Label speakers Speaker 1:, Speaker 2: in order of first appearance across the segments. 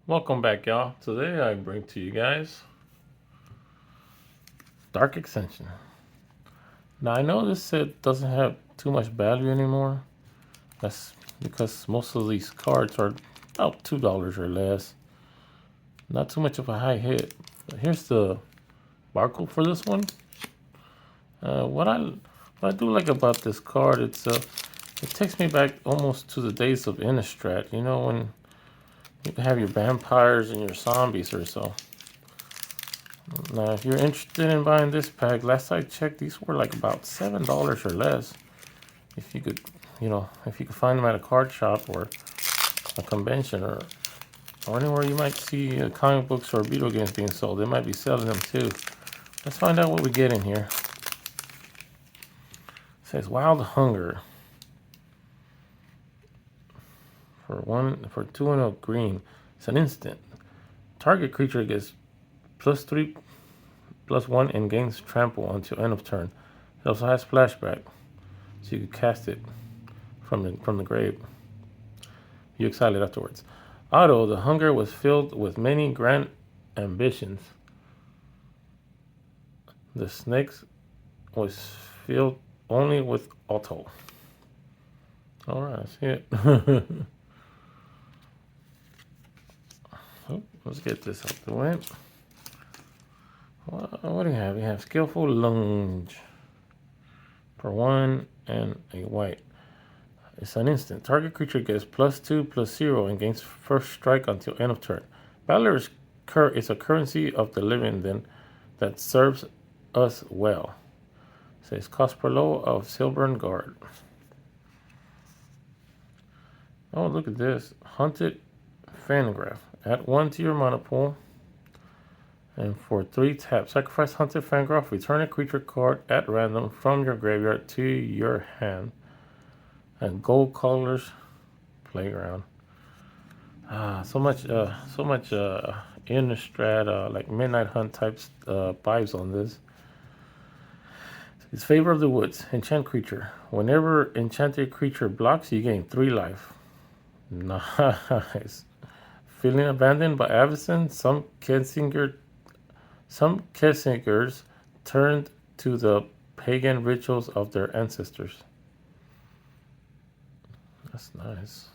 Speaker 1: Welcome back, y'all. Today I bring to you guys Dark Ascension. Now I know this set doesn't have too much value anymore. That's because most of these cards are about $2 or less. Not too much of a high hit. But here's the barcode for this one. What I do like about this card, it takes me back almost to the days of Innistrad. You know, when you have your vampires and your zombies or so. Now, if you're interested in buying this pack, last I checked, these were like about $7 or less. If you could, if you could find them at a card shop or a convention or anywhere you might see comic books or video games being sold, they might be selling them too. Let's find out what we get in here. It says Wild Hunger for 2 and a green. It's an instant. Target creature gets +3/+1 and gains trample until end of turn. It also has flashback, so you can cast it from the grave. You exile it afterwards. Auto, the hunger was filled with many grand ambitions. The snakes was filled only with auto. Alright, I see it. Let's get this out the way. What do you have? We have Skillful Lunge for 1 and a white. It's an instant. Target creature gets +2/+0 and gains first strike until end of turn. Battler is a currency of the living then that serves us well. It says cost per low of Silvern Guard. Oh, look at this. Hunted Fangraph. Add 1 to your mana pool. And for 3 tap, sacrifice Hunted Fangraph, return a creature card at random from your graveyard to your hand. And Gold Colors Playground. So much Innistrad, like Midnight Hunt type vibes on this. It's Favor of the Woods. Enchant creature. Whenever enchanted creature blocks, you gain 3 life. Nice. Feeling abandoned by Avacyn, some Kessingers turned to the pagan rituals of their ancestors. That's nice.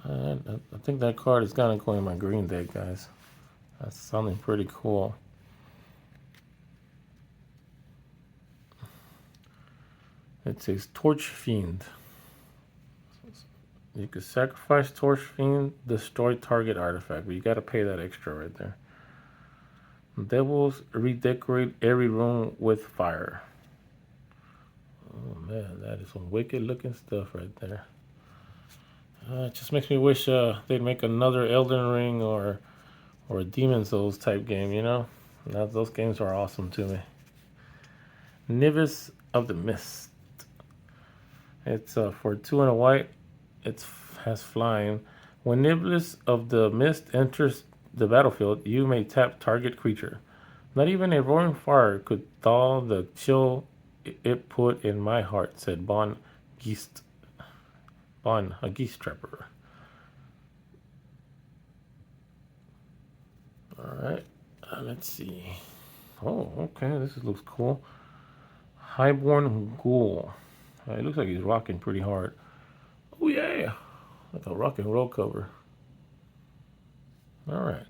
Speaker 1: I think that card is gonna go in my green deck, guys. That's something pretty cool. It says Torch Fiend. You can sacrifice Torch Fiend, destroy target artifact, but you gotta pay that extra right there. Devils redecorate every room with fire. Oh man, that is some wicked looking stuff right there. It just makes me wish they'd make another Elden Ring or a Demon Souls type game, you know? Those games are awesome to me. Nivis of the Mist. It's for 2 and a white. It has flying. When Nivis of the Mist enters the battlefield, you may tap target creature. Not even a roaring fire could thaw the chill it put in my heart, said Bon, a geese trapper. Alright, let's see. Oh, okay, this looks cool. Highborn Ghoul. It looks like he's rocking pretty hard. Oh yeah, like a rock and roll cover. Alright.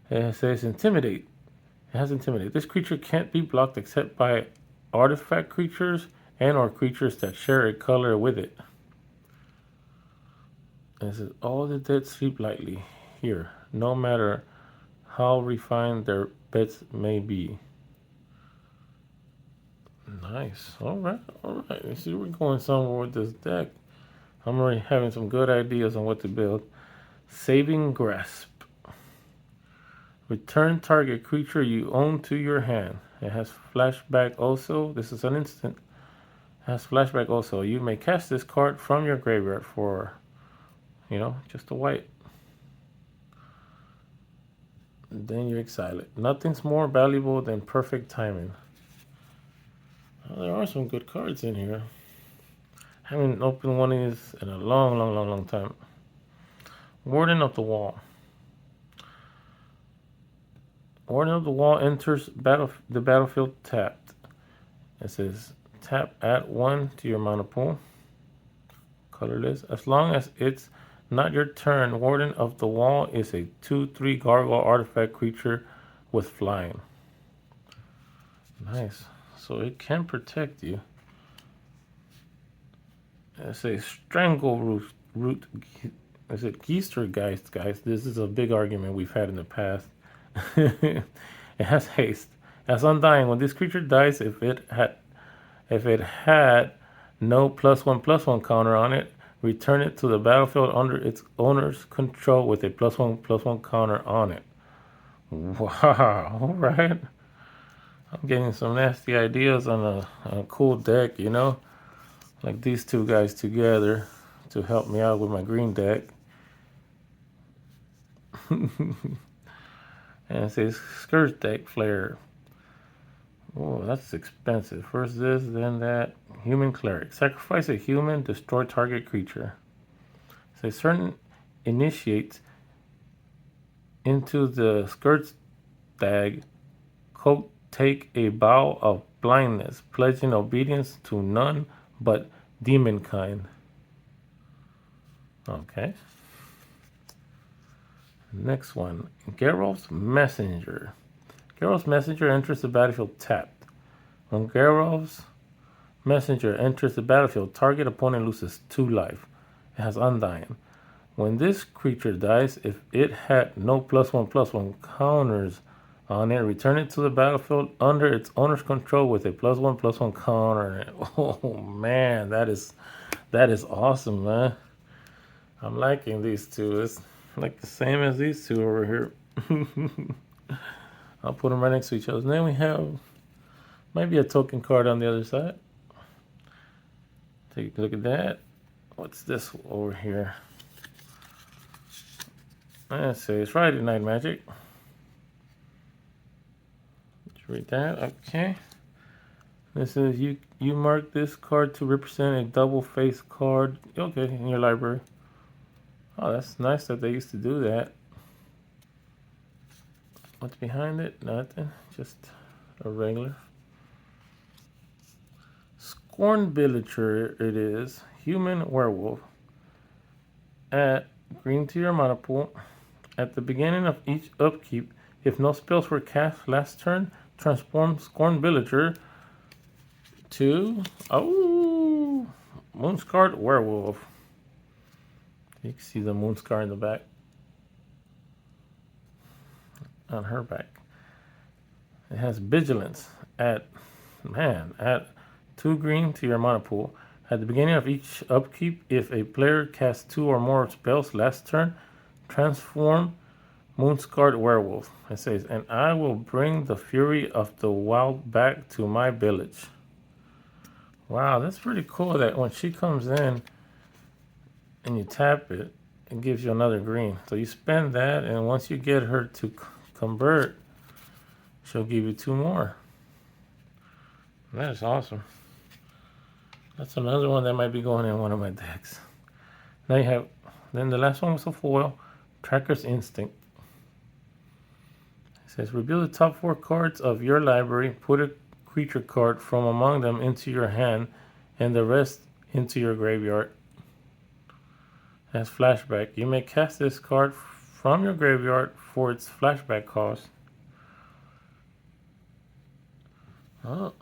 Speaker 1: It says Intimidate. It has Intimidate. This creature can't be blocked except by artifact creatures and or creatures that share a color with it. And it says all the dead sleep lightly here, no matter how refined their beds may be. Nice. Alright. Let's see, we're going somewhere with this deck. I'm already having some good ideas on what to build. Saving Grasp. Return target creature you own to your hand. It has flashback also. This is an instant. It has flashback also. You may cast this card from your graveyard for, just a white. Then you exile it. Nothing's more valuable than perfect timing. Well, there are some good cards in here. I haven't opened one of these in a long time. Warden of the Wall. Warden of the Wall enters the battlefield tapped. It says tap, add 1 to your mana pool. Colorless. As long as it's not your turn, Warden of the Wall is a 2/3 gargoyle artifact creature with flying. Nice. So it can protect you. It's a strangle root. Is it Geestergeist, guys? This is a big argument we've had in the past. It has haste. As Undying, when this creature dies, if it had no +1/+1 counter on it, return it to the battlefield under its owner's control with a +1/+1 counter on it. Wow, alright. I'm getting some nasty ideas on a cool deck, you know? Like these two guys together to help me out with my green deck. And it says Scourge deck Flare. Oh, that's expensive. First this, then that. Human Cleric. Sacrifice a human, destroy target creature. So certain initiates into the Scourge stag. Quote, take a vow of blindness, pledging obedience to none but demon kind. Okay. Next one, Geralt's Messenger. Geralt's Messenger enters the battlefield tapped. When Geralt's Messenger enters the battlefield, target opponent loses 2 life. It has Undying. When this creature dies, if it had no +1/+1 counters on it, return it to the battlefield under its owner's control with a +1/+1 counter on it. Oh man, that is awesome, man. I'm liking these two. It's like the same as these two over here. I'll put them right next to each other. And then we have maybe a token card on the other side. Take a look at that. What's this over here? Let's say it's Friday Night Magic. Let's read that. Okay. This says you mark this card to represent a double face card. Okay, in your library. Oh, that's nice that they used to do that. What's behind it? Nothing. Just a regular. Scorn Villager it is. Human Werewolf. Add green to your mana pool. At the beginning of each upkeep, if no spells were cast last turn, transform Scorn Villager to Moonscarred Werewolf. You can see the Moonscar in the back. On her back. It has Vigilance. Add 2 green to your mana pool. At the beginning of each upkeep, if a player casts 2 or more spells last turn, transform Moonscarred Werewolf. It says, and I will bring the fury of the wild back to my village. Wow, that's pretty cool that when she comes in and you tap it, it gives you another green. So you spend that, and once you get her to convert, she'll give you 2 more. That is awesome. That's another one that might be going in one of my decks. Now you have, then the last one was a foil, Tracker's Instinct. It says, reveal the top 4 cards of your library, put a creature card from among them into your hand, and the rest into your graveyard. As flashback, you may cast this card from your graveyard for its flashback cost. Oh,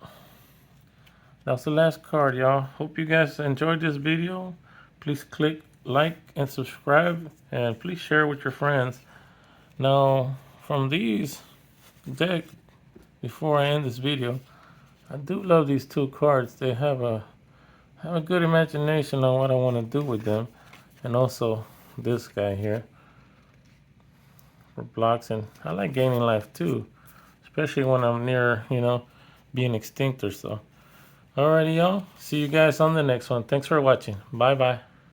Speaker 1: that's the last card, y'all. Hope you guys enjoyed this video. Please click like and subscribe, and please share with your friends. Now, from these decks, before I end this video, I do love these 2 cards. They have a good imagination on what I want to do with them. And also this guy here for blocks, and I like gaining life too, especially when I'm near, being extinct or so. Alrighty, y'all. See you guys on the next one. Thanks for watching. Bye bye.